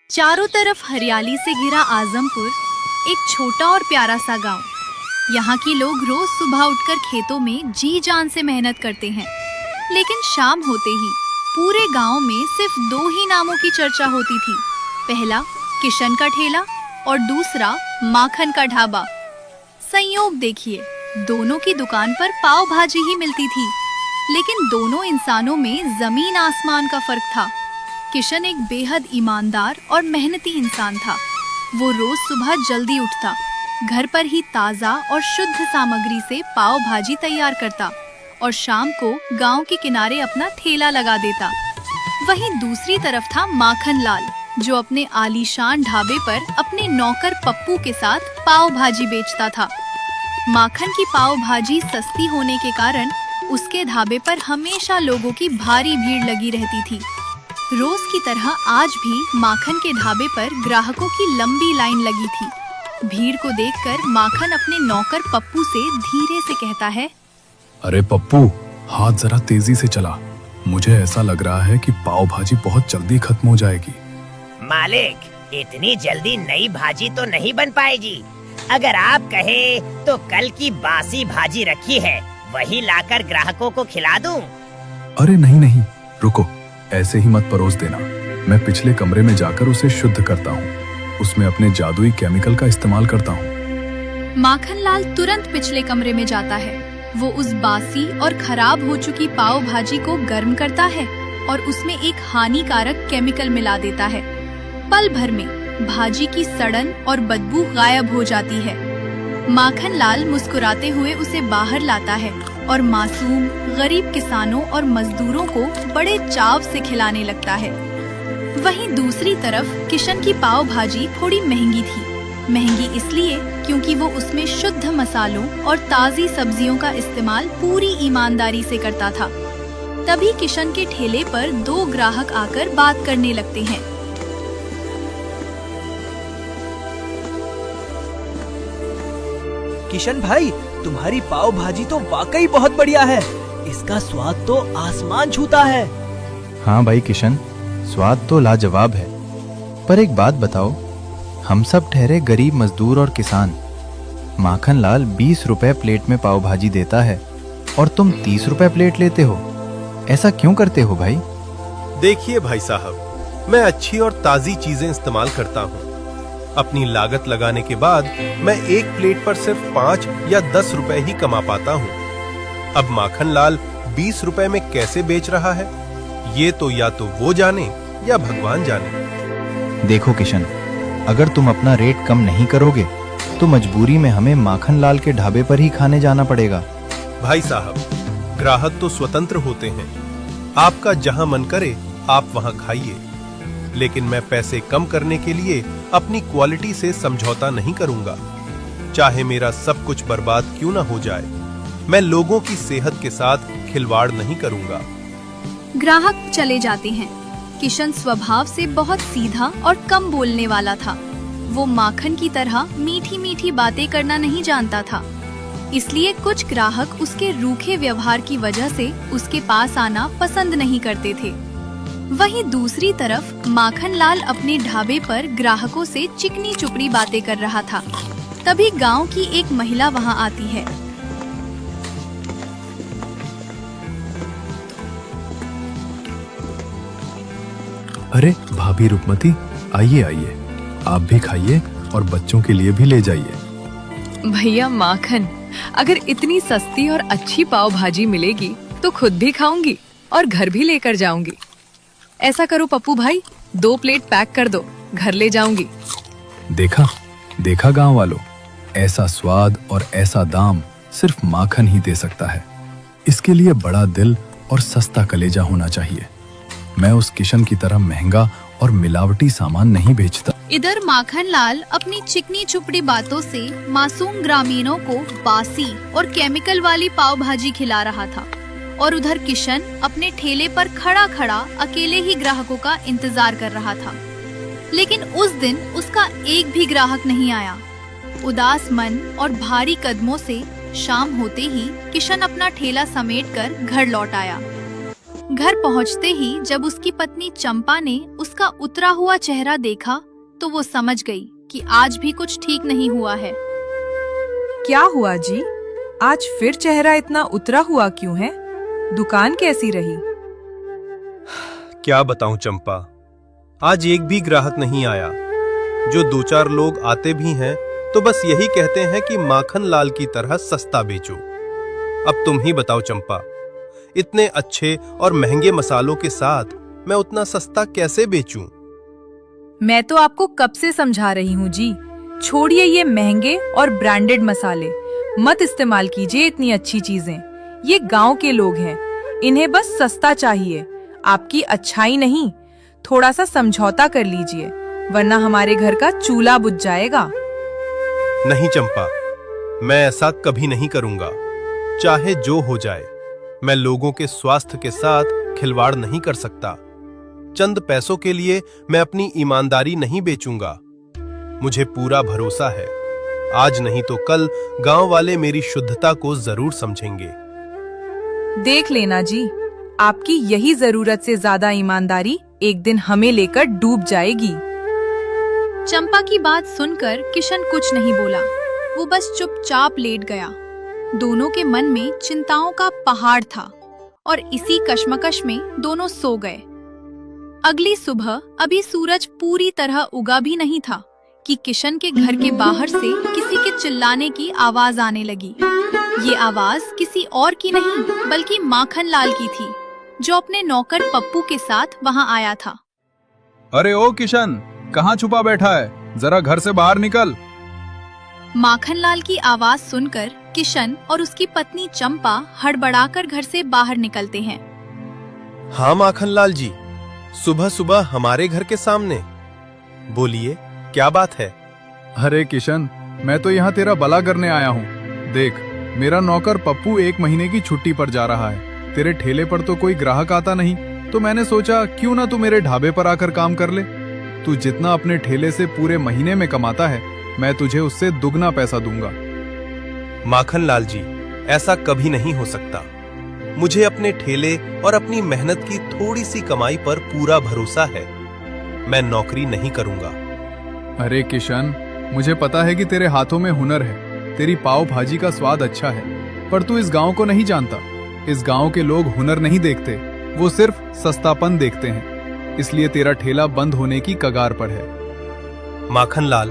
चारों तरफ हरियाली से घिरा आजमपुर एक छोटा और प्यारा सा गांव। यहाँ के लोग रोज सुबह उठकर खेतों में जी जान से मेहनत करते हैं, लेकिन शाम होते ही पूरे गांव में सिर्फ दो ही नामों की चर्चा होती थी। पहला किशन का ठेला और दूसरा माखन का ढाबा। संयोग देखिए, दोनों की दुकान पर पाव भाजी ही मिलती थी, लेकिन दोनों इंसानों में जमीन आसमान का फर्क था। किशन एक बेहद ईमानदार और मेहनती इंसान था। वो रोज सुबह जल्दी उठता, घर पर ही ताज़ा और शुद्ध सामग्री से पाव भाजी तैयार करता और शाम को गांव के किनारे अपना ठेला लगा देता। वहीं दूसरी तरफ था माखन लाल, जो अपने आलीशान ढाबे पर अपने नौकर पप्पू के साथ पाव भाजी बेचता था। माखन की पाव भाजी सस्ती होने के कारण उसके ढाबे पर हमेशा लोगों की भारी भीड़ लगी रहती थी। रोज की तरह आज भी माखन के ढाबे पर ग्राहकों की लंबी लाइन लगी थी। भीड़ को देखकर माखन अपने नौकर पप्पू से धीरे से कहता है, अरे पप्पू, हाथ जरा तेजी से चला। मुझे ऐसा लग रहा है कि पाव भाजी बहुत जल्दी खत्म हो जाएगी। मालिक, इतनी जल्दी नई भाजी तो नहीं बन पाएगी। अगर आप कहे तो कल की बासी भाजी रखी है, वही लाकर ग्राहकों को खिला दूं। अरे नहीं नहीं, रुको, ऐसे ही मत परोस देना। मैं पिछले कमरे में जाकर उसे शुद्ध करता हूँ। उसमें अपने जादुई केमिकल का इस्तेमाल करता हूँ। माखन लाल तुरंत पिछले कमरे में जाता है। वो उस बासी और खराब हो चुकी पाव भाजी को गर्म करता है और उसमें एक हानिकारक केमिकल मिला देता है। पल भर में भाजी की सड़न और बदबू गायब हो जाती है। माखन लाल मुस्कुराते हुए उसे बाहर लाता है और मासूम गरीब किसानों और मजदूरों को बड़े चाव से खिलाने लगता है। वहीं दूसरी तरफ किशन की पाव भाजी थोड़ी महंगी थी। महंगी इसलिए क्योंकि वो उसमें शुद्ध मसालों और ताज़ी सब्जियों का इस्तेमाल पूरी ईमानदारी से करता था। तभी किशन के ठेले पर दो ग्राहक आकर बात करने लगते हैं। किशन भाई, तुम्हारी पाव भाजी तो वाकई बहुत बढ़िया है। इसका स्वाद तो आसमान छूता है। हाँ भाई किशन, स्वाद तो लाजवाब है। पर एक बात बताओ, हम सब ठहरे गरीब मजदूर और किसान। माखन लाल 20 रुपए प्लेट में पाव भाजी देता है और तुम 30 रुपए प्लेट लेते हो। ऐसा क्यों करते हो भाई? देखिए भाई साहब, मैं अच्छी और ताज़ी चीजें इस्तेमाल करता हूँ। अपनी लागत लगाने के बाद मैं एक प्लेट पर सिर्फ 5 या 10 रुपए ही कमा पाता हूँ। अब माखन लाल 20 रुपए में कैसे बेच रहा है, ये तो या तो वो जाने या भगवान जाने। देखो किशन, अगर तुम अपना रेट कम नहीं करोगे तो मजबूरी में हमें माखन लाल के ढाबे पर ही खाने जाना पड़ेगा। भाई साहब, ग्राहक तो स्वतंत्र होते हैं। आपका जहां मन करे आप वहां खाइए, लेकिन मैं पैसे कम करने के लिए अपनी क्वालिटी से समझौता नहीं करूंगा। चाहे मेरा सब कुछ बर्बाद क्यों ना हो जाए, मैं लोगों की सेहत के साथ खिलवाड़ नहीं करूंगा। ग्राहक चले जाते हैं। किशन स्वभाव से बहुत सीधा और कम बोलने वाला था। वो माखन की तरह मीठी मीठी बातें करना नहीं जानता था, इसलिए कुछ ग्राहक उसके रूखे व्यवहार की वजह से उसके पास आना पसंद नहीं करते थे। वहीं दूसरी तरफ माखन लाल अपने ढाबे पर ग्राहकों से चिकनी चुपड़ी बातें कर रहा था। तभी गांव की एक महिला वहां आती है। अरे भाभी रुकमती, आइए आइए, आप भी खाइए और बच्चों के लिए भी ले जाइए। भैया माखन, अगर इतनी सस्ती और अच्छी पाव भाजी मिलेगी तो खुद भी खाऊंगी और घर भी लेकर जाऊंगी। ऐसा करो पप्पू भाई, 2 प्लेट पैक कर दो, घर ले जाऊंगी। देखा देखा गांव वालों, ऐसा स्वाद और ऐसा दाम सिर्फ माखन ही दे सकता है। इसके लिए बड़ा दिल और सस्ता कलेजा होना चाहिए। मैं उस किशन की तरह महंगा और मिलावटी सामान नहीं बेचता। इधर माखन लाल अपनी चिकनी चुपड़ी बातों से मासूम ग्रामीणों को बासी और केमिकल वाली पाव भाजी खिला रहा था, और उधर किशन अपने ठेले पर खड़ा खड़ा अकेले ही ग्राहकों का इंतजार कर रहा था। लेकिन उस दिन उसका एक भी ग्राहक नहीं आया। उदास मन और भारी कदमों से शाम होते ही किशन अपना ठेला समेटकर घर लौट आया। घर पहुंचते ही जब उसकी पत्नी चंपा ने उसका उतरा हुआ चेहरा देखा तो वो समझ गई कि आज भी कुछ ठीक नहीं हुआ है। क्या हुआ जी? आज फिर चेहरा इतना उतरा हुआ क्यों है? दुकान कैसी रही? क्या बताऊं चंपा, आज एक भी ग्राहक नहीं आया। जो 2-4 लोग आते भी हैं तो बस यही कहते हैं कि माखन लाल की तरह सस्ता बेचो। अब तुम ही बताओ चंपा, इतने अच्छे और महंगे मसालों के साथ मैं उतना सस्ता कैसे बेचूं? मैं तो आपको कब से समझा रही हूँ जी, छोड़िए ये महंगे और ब्रांडेड मसाले, मत इस्तेमाल कीजिए इतनी अच्छी चीजें। ये गांव के लोग हैं, इन्हें बस सस्ता चाहिए, आपकी अच्छाई नहीं। थोड़ा सा समझौता कर लीजिए, वरना हमारे घर का चूल्हा बुझ जाएगा। नहीं चंपा, मैं ऐसा कभी नहीं करूंगा। चाहे जो हो जाए, मैं लोगों के स्वास्थ्य के साथ खिलवाड़ नहीं कर सकता। चंद पैसों के लिए मैं अपनी ईमानदारी नहीं बेचूंगा। मुझे पूरा भरोसा है, आज नहीं तो कल गांव वाले मेरी शुद्धता को जरूर समझेंगे। देख लेना जी, आपकी यही जरूरत से ज्यादा ईमानदारी एक दिन हमें लेकर डूब जाएगी। चंपा की बात सुनकर किशन कुछ नहीं बोला, वो बस चुपचाप लेट गया। दोनों के मन में चिंताओं का पहाड़ था और इसी कश्मकश में दोनों सो गए। अगली सुबह अभी सूरज पूरी तरह उगा भी नहीं था कि किशन के घर के बाहर से किसी के चिल्लाने की आवाज आने लगी। ये आवाज किसी और की नहीं बल्कि माखन लाल की थी, जो अपने नौकर पप्पू के साथ वहां आया था। अरे ओ किशन, कहाँ छुपा बैठा है? जरा घर से बाहर निकल। माखन लाल की आवाज सुनकर किशन और उसकी पत्नी चंपा हड़बड़ाकर घर से बाहर निकलते हैं। हाँ माखन लाल जी, सुबह सुबह हमारे घर के सामने, बोलिए क्या बात है? अरे किशन, मैं तो यहाँ तेरा भला करने आया हूँ। देख, मेरा नौकर पप्पू 1 महीने की छुट्टी पर जा रहा है। तेरे ठेले पर तो कोई ग्राहक आता नहीं, तो मैंने सोचा क्यों ना तू मेरे ढाबे पर आकर काम कर ले। तू जितना अपने ठेले से पूरे महीने में कमाता है, मैं तुझे उससे दुगना पैसा दूंगा। माखन लाल जी, ऐसा कभी नहीं हो सकता। मुझे अपने ठेले और अपनी मेहनत की थोड़ी सी कमाई पर पूरा भरोसा है। मैं नौकरी नहीं करूंगा। अरे किशन, मुझे पता है कि तेरे हाथों में हुनर है, तेरी पाव भाजी का स्वाद अच्छा है, पर तू इस गांव को नहीं जानता। इस गांव के लोग हुनर नहीं देखते, वो सिर्फ सस्तापन देखते हैं। इसलिए तेरा ठेला बंद होने की कगार पर है। माखन लाल,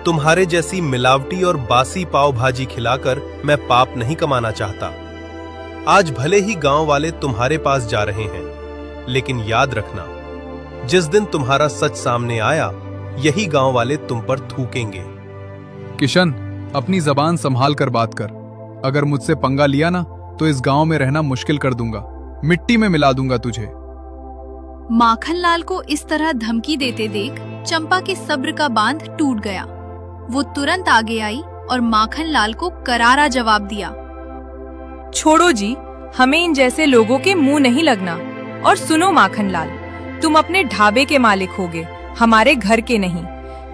तुम्हारे जैसी मिलावटी और बासी पाव भाजी खिलाकर मैं पाप नहीं कमाना चाहता। आज भले ही गांव वाले तुम्हारे पास जा रहे हैं, लेकिन याद रखना, जिस दिन तुम्हारा सच सामने आया, यही गांव वाले तुम पर थूकेंगे। किशन, अपनी जबान संभाल कर बात कर। अगर मुझसे पंगा लिया ना, तो इस गांव में रहना मुश्किल कर दूंगा, मिट्टी में मिला दूंगा तुझे। माखन लाल को इस तरह धमकी देते देख चंपा के सब्र का बांध टूट गया। वो तुरंत आगे आई और माखन लाल को करारा जवाब दिया। छोड़ो जी, हमें इन जैसे लोगों के मुंह नहीं लगना। और सुनो माखन लाल, तुम अपने ढाबे के मालिक होगे, हमारे घर के नहीं।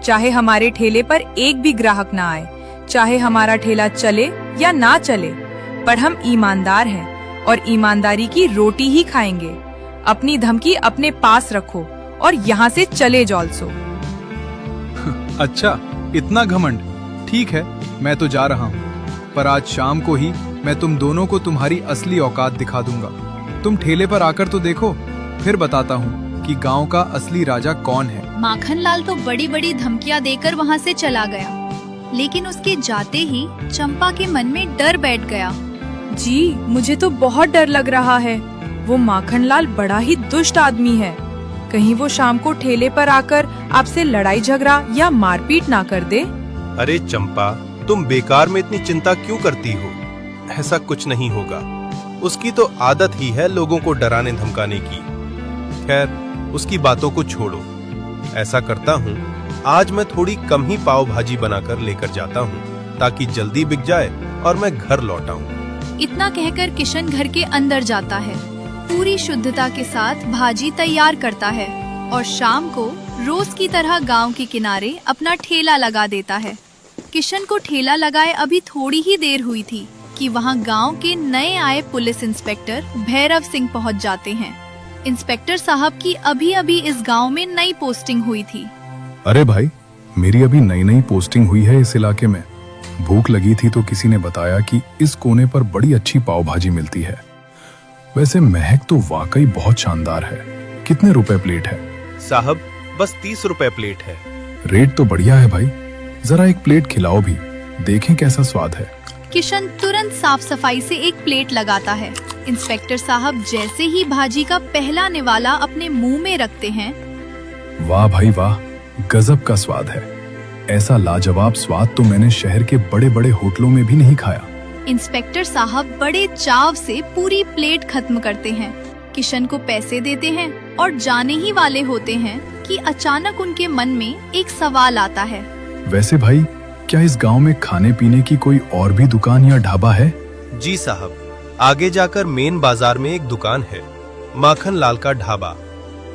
चाहे हमारे ठेले पर एक भी ग्राहक ना आए, चाहे हमारा ठेला चले या ना चले, पर हम ईमानदार हैं और ईमानदारी की रोटी ही खाएंगे। अपनी धमकी अपने पास रखो और यहाँ से चले जॉल्सो। अच्छा, इतना घमंड? ठीक है, मैं तो जा रहा हूँ, पर आज शाम को ही मैं तुम दोनों को तुम्हारी असली औकात दिखा दूंगा। तुम ठेले पर आकर तो देखो, फिर बताता हूँ कि गांव का असली राजा कौन है। माखन लाल तो बड़ी बड़ी धमकियां देकर वहाँ से चला गया, लेकिन उसके जाते ही चंपा के मन में डर बैठ गया। जी, मुझे तो बहुत डर लग रहा है। वो माखन लाल बड़ा ही दुष्ट आदमी है। कहीं वो शाम को ठेले पर आकर आपसे लड़ाई झगड़ा या मारपीट ना कर दे। अरे चंपा, तुम बेकार में इतनी चिंता क्यों करती हो? ऐसा कुछ नहीं होगा। उसकी तो आदत ही है लोगों को डराने धमकाने की। खैर, उसकी बातों को छोड़ो। ऐसा करता हूँ, आज मैं थोड़ी कम ही पाव भाजी बनाकर लेकर जाता हूँ, ताकि जल्दी बिक जाए और मैं घर लौट आऊं। इतना कहकर किशन घर के अंदर जाता है, पूरी शुद्धता के साथ भाजी तैयार करता है और शाम को रोज की तरह गांव के किनारे अपना ठेला लगा देता है। किशन को ठेला लगाए अभी थोड़ी ही देर हुई थी कि वहां गांव के नए आए पुलिस इंस्पेक्टर भैरव सिंह पहुंच जाते हैं। इंस्पेक्टर साहब की अभी-अभी इस गांव में नई पोस्टिंग हुई थी। अरे भाई, मेरी अभी नई नई पोस्टिंग हुई है इस इलाके में। भूख लगी थी तो किसी ने बताया कि इस कोने पर बड़ी अच्छी पाव भाजी मिलती है। वैसे महक तो वाकई बहुत शानदार है। कितने रुपए प्लेट है? साहब, बस 30 रुपए प्लेट है। रेट तो बढ़िया है भाई, जरा एक प्लेट खिलाओ भी, देखें कैसा स्वाद है। किशन तुरंत साफ सफाई से एक प्लेट लगाता है। इंस्पेक्टर साहब जैसे ही भाजी का पहला निवाला अपने मुंह में रखते हैं, वाह भाई वाह, गजब का स्वाद है। ऐसा लाजवाब स्वाद तो मैंने शहर के बड़े बड़े होटलों में भी नहीं खाया। इंस्पेक्टर साहब बड़े चाव से पूरी प्लेट खत्म करते हैं। किशन को पैसे देते हैं और जाने ही वाले होते हैं कि अचानक उनके मन में एक सवाल आता है। वैसे भाई, क्या इस गांव में खाने पीने की कोई और भी दुकान या ढाबा है? जी साहब, आगे जाकर मेन बाजार में एक दुकान है, माखन लाल का ढाबा।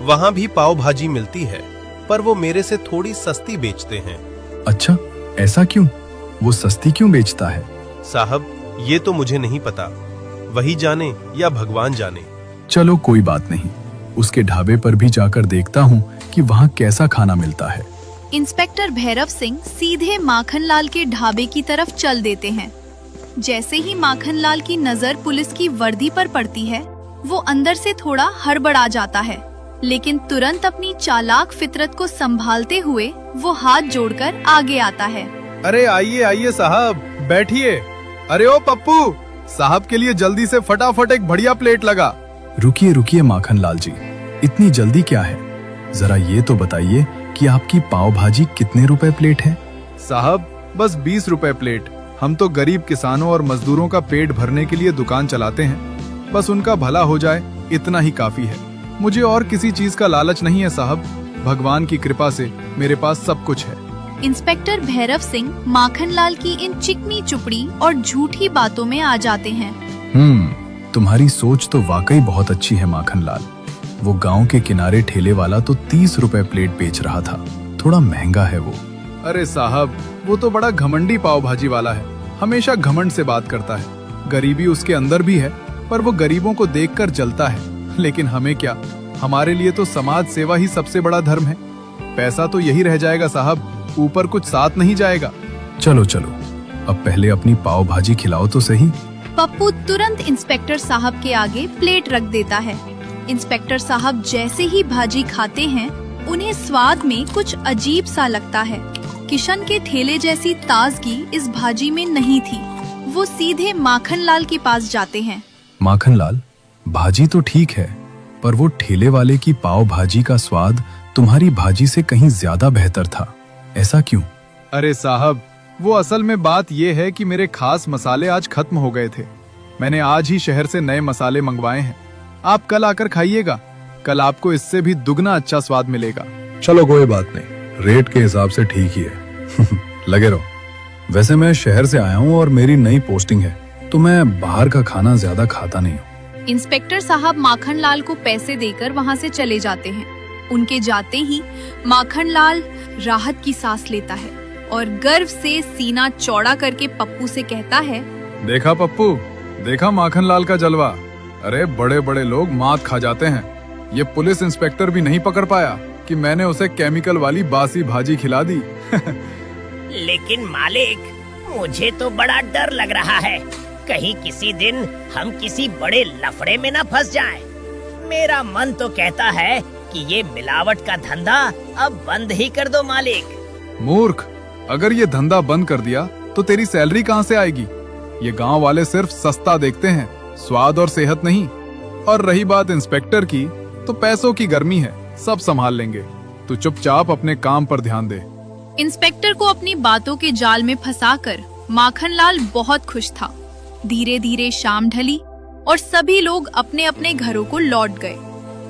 वहाँ भी पाव भाजी मिलती है, पर वो मेरे से थोड़ी सस्ती बेचते हैं। अच्छा, ऐसा क्यों? वो सस्ती क्यों बेचता है? साहब, ये तो मुझे नहीं पता, वही जाने या भगवान जाने। चलो कोई बात नहीं, उसके ढाबे पर भी जाकर देखता हूँ कि वहाँ कैसा खाना मिलता है। इंस्पेक्टर भैरव सिंह सीधे माखनलाल के ढाबे की तरफ चल देते हैं। जैसे ही माखनलाल की नजर पुलिस की वर्दी पर पड़ती है, वो अंदर से थोड़ा हड़बड़ा जाता है, लेकिन तुरंत अपनी चालाक फितरत को संभालते हुए वो हाथ जोड़कर आगे आता है। अरे आइए आइए साहब, बैठिए। अरे ओ पप्पू, साहब के लिए जल्दी से फटाफट एक बढ़िया प्लेट लगा। रुकिए रुकिए माखनलाल जी, इतनी जल्दी क्या है? जरा ये तो बताइए कि आपकी पाव भाजी कितने रुपए प्लेट है? साहब, बस 20 रुपए प्लेट। हम तो गरीब किसानों और मजदूरों का पेट भरने के लिए दुकान चलाते हैं। बस उनका भला हो जाए, इतना ही काफी है। मुझे और किसी चीज का लालच नहीं है साहब। भगवान की कृपा से मेरे पास सब कुछ है। इंस्पेक्टर भैरव सिंह माखनलाल की इन चिकनी चुपड़ी और झूठी बातों में आ जाते हैं। तुम्हारी सोच तो वाकई बहुत अच्छी है माखनलाल। वो गांव के किनारे ठेले वाला तो 30 रुपए प्लेट बेच रहा था, थोड़ा महंगा है वो। अरे साहब, वो तो बड़ा घमंडी पाव भाजी वाला है, हमेशा घमंड से बात करता है। गरीबी उसके अंदर भी है, पर वो गरीबों को देखकर जलता है। लेकिन हमें क्या, हमारे लिए तो समाज सेवा ही सबसे बड़ा धर्म है। पैसा तो यही रह जाएगा साहब, ऊपर कुछ साथ नहीं जाएगा। चलो चलो, अब पहले अपनी पाव भाजी खिलाओ तो सही। पप्पू तुरंत इंस्पेक्टर साहब के आगे प्लेट रख देता है। इंस्पेक्टर साहब जैसे ही भाजी खाते हैं, उन्हें स्वाद में कुछ अजीब सा लगता है। किशन के ठेले जैसी ताजगी इस भाजी में नहीं थी। वो सीधे माखनलाल के पास जाते हैं। माखनलाल, भाजी तो ठीक है, पर वो ठेले वाले की पाव भाजी का स्वाद तुम्हारी भाजी से कहीं ज्यादा बेहतर था। ऐसा क्यों? अरे साहब, वो असल में बात ये है कि मेरे खास मसाले आज खत्म हो गए थे। मैंने आज ही शहर से नए मसाले मंगवाए हैं। आप कल आकर खाइएगा, कल आपको इससे भी दुगना अच्छा स्वाद मिलेगा। चलो कोई बात नहीं, रेट के हिसाब से ठीक ही है। लगे रहो। वैसे मैं शहर से आया हूँ और मेरी नई पोस्टिंग है, तो मैं बाहर का खाना ज्यादा खाता नहीं हूँ। इंस्पेक्टर साहब माखनलाल को पैसे देकर वहाँ से चले जाते हैं। उनके जाते ही माखनलाल राहत की सांस लेता है और गर्व से सीना चौड़ा करके पप्पू से कहता है, देखा पप्पू, देखा माखनलाल का जलवा। अरे बड़े बड़े लोग मात खा जाते हैं। ये पुलिस इंस्पेक्टर भी नहीं पकड़ पाया कि मैंने उसे केमिकल वाली बासी भाजी खिला दी। लेकिन मालिक, मुझे तो बड़ा डर लग रहा है, कहीं किसी दिन हम किसी बड़े लफड़े में न फंस जाएं। मेरा मन तो कहता है कि ये मिलावट का धंधा अब बंद ही कर दो मालिक। मूर्ख, अगर ये धंधा बंद कर दिया तो तेरी सैलरी कहाँ से आएगी? ये गांव वाले सिर्फ सस्ता देखते हैं, स्वाद और सेहत नहीं। और रही बात इंस्पेक्टर की, तो पैसों की गर्मी है, सब संभाल लेंगे। तू चुपचाप अपने काम पर ध्यान दे। इंस्पेक्टर को अपनी बातों के जाल में फंसाकर माखनलाल बहुत खुश था। धीरे धीरे शाम ढली और सभी लोग अपने अपने घरों को लौट गए।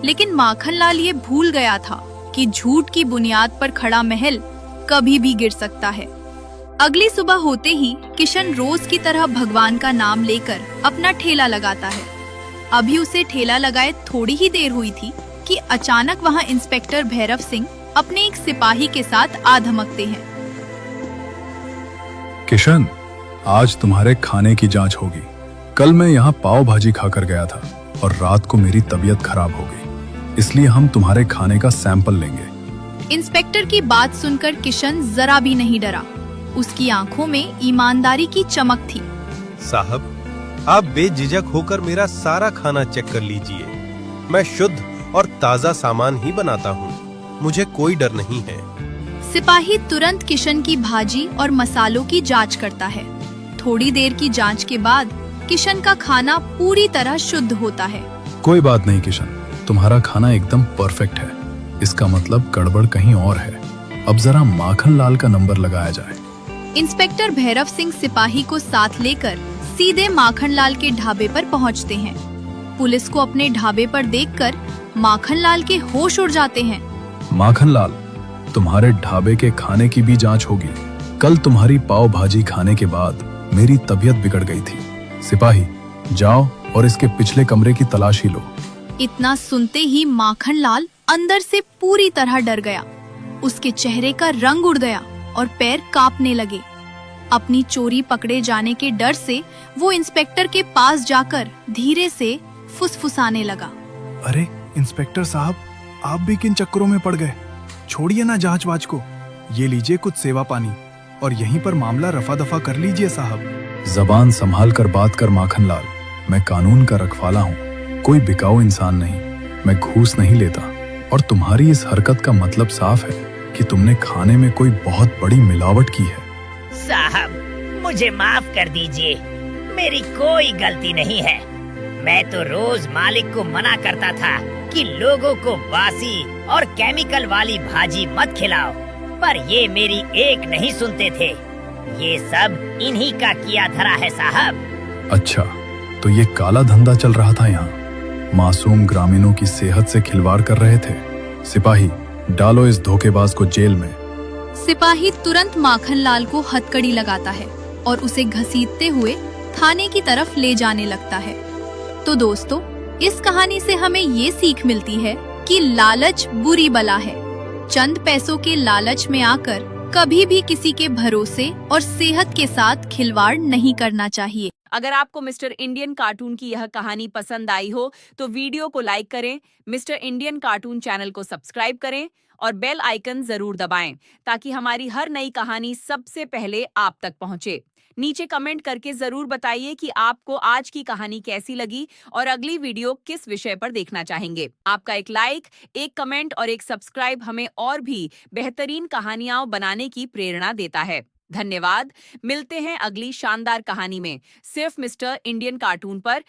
लेकिन माखनलाल ये भूल गया था कि झूठ की बुनियाद पर खड़ा महल कभी भी गिर सकता है। अगली सुबह होते ही किशन रोज की तरह भगवान का नाम लेकर अपना ठेला लगाता है। अभी उसे ठेला लगाए थोड़ी ही देर हुई थी कि अचानक वहां इंस्पेक्टर भैरव सिंह अपने एक सिपाही के साथ आ धमकते हैं। किशन, आज तुम्हारे खाने की जांच होगी। कल मैं यहाँ पाव भाजी खाकर गया था और रात को मेरी तबीयत खराब हो गई, इसलिए हम तुम्हारे खाने का सैंपल लेंगे। इंस्पेक्टर की बात सुनकर किशन जरा भी नहीं डरा। उसकी आंखों में ईमानदारी की चमक थी। साहब, आप बेझिझक होकर मेरा सारा खाना चेक कर लीजिए। मैं शुद्ध और ताजा सामान ही बनाता हूँ, मुझे कोई डर नहीं है। सिपाही तुरंत किशन की भाजी और मसालों की जांच करता है। थोड़ी देर की जांच के बाद किशन का खाना पूरी तरह शुद्ध होता है। कोई बात नहीं किशन, तुम्हारा खाना एकदम परफेक्ट है। इसका मतलब गड़बड़ कहीं और है। अब जरा माखन लाल का नंबर लगाया जाए। इंस्पेक्टर भैरव सिंह सिपाही को साथ लेकर सीधे माखन लाल के ढाबे पर पहुंचते हैं। पुलिस को अपने ढाबे पर देखकर माखन लाल के होश उड़ जाते हैं। माखन लाल, तुम्हारे ढाबे के खाने की भी जांच होगी। कल तुम्हारी पाव भाजी खाने के बाद मेरी तबीयत बिगड़ गई थी। सिपाही, जाओ और इसके पिछले कमरे की तलाशी लो। इतना सुनते ही माखन लाल अंदर से पूरी तरह डर गया। उसके चेहरे का रंग उड़ गया और पैर कांपने लगे। अपनी चोरी पकड़े जाने के डर से वो इंस्पेक्टर के पास जाकर धीरे से फुसफुसाने लगा। अरे इंस्पेक्टर साहब, आप भी किन चक्करों में पड़ गए? छोड़िए ना जांच वाच को, ये लीजिए कुछ सेवा पानी और यहीं पर मामला रफा दफा कर लीजिए साहब। जबान संभाल कर बात कर माखन लाल, मैं कानून का रखवाला हूँ, कोई बिकाऊ इंसान नहीं। मैं घूस नहीं लेता और तुम्हारी इस हरकत का मतलब साफ है कि तुमने खाने में कोई बहुत बड़ी मिलावट की है। साहब, मुझे माफ कर दीजिए, मेरी कोई गलती नहीं है। मैं तो रोज मालिक को मना करता था कि लोगों को बासी और केमिकल वाली भाजी मत खिलाओ, पर ये मेरी एक नहीं सुनते थे। ये सब इन्हीं का किया धरा है साहब। अच्छा, तो ये काला धंधा चल रहा था यहाँ? मासूम ग्रामीणों की सेहत से खिलवाड़ कर रहे थे। सिपाही, डालो इस धोखेबाज को जेल में। सिपाही तुरंत माखन लाल को हथकड़ी लगाता है और उसे घसीटते हुए थाने की तरफ ले जाने लगता है। तो दोस्तों, इस कहानी से हमें ये सीख मिलती है कि लालच बुरी बला है। चंद पैसों के लालच में आकर कभी भी किसी के भरोसे और सेहत के साथ खिलवाड़ नहीं करना चाहिए। अगर आपको मिस्टर इंडियन कार्टून की यह कहानी पसंद आई हो तो वीडियो को लाइक करें, मिस्टर इंडियन कार्टून चैनल को सब्सक्राइब करें और बेल आइकन जरूर दबाएं ताकि हमारी हर नई कहानी सबसे पहले आप तक पहुंचे। नीचे कमेंट करके जरूर बताइए कि आपको आज की कहानी कैसी लगी और अगली वीडियो किस विषय पर देखना चाहेंगे। आपका एक लाइक, एक कमेंट और एक सब्सक्राइब हमें और भी बेहतरीन कहानियां बनाने की प्रेरणा देता है। धन्यवाद। मिलते हैं अगली शानदार कहानी में, सिर्फ मिस्टर इंडियन कार्टून पर।